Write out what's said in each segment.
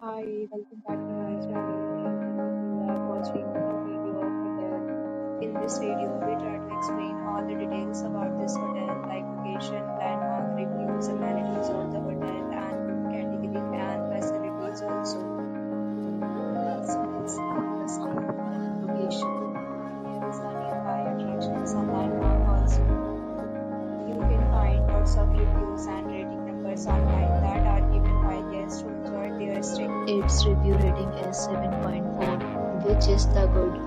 Hi, welcome back to my channel. We are watching a video of hotel. In this video, we try to explain all the details about this hotel, like location, landmark, reviews, amenities of the hotel, and room category and facilities also. So let's focus on the hotel location. Here is a nearby attractions and landmark also. You can find lots of reviews and rating numbers online that are given by guests who enjoyed their stay. Its review rating is 7.4, which is the good.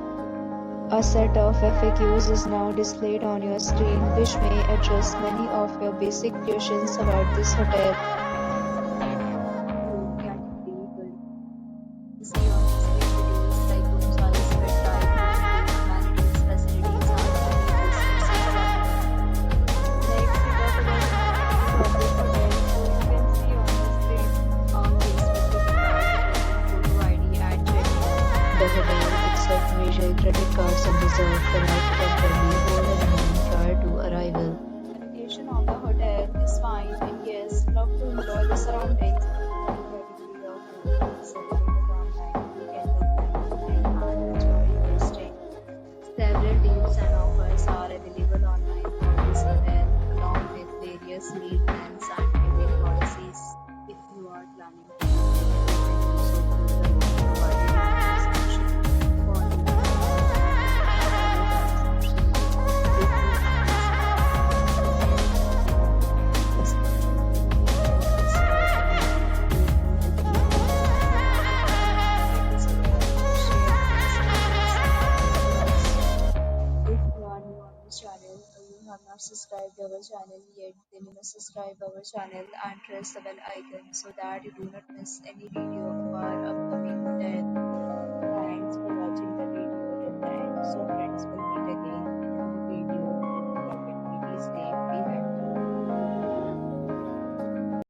A set of FAQs is now displayed on your screen, which may address many of your basic questions about this hotel. Room category good. See on the screen reviews like room size, bed type, amenities, facilities, and packages. It's next, we talk about the amenities of this hotel. So you can see on the screen, guests will be required to bring photo ID and check-in. The hotel accepts major credit cards and reserve the right to temporarily hold an amount prior to arrival. The location of the hotel is fine and guests love to enjoy the surroundings. The category of room is available online. You can book them online and enjoy your stay. Several deals and offers are available online for this hotel, along with various meal plans and payment policies. If you are planning to book it, you can also through the link provided in the description. For more if you are new on this channel or you have not subscribed our channel yet, then you must subscribe our channel and press the bell icon so that you do not miss any video of our upcoming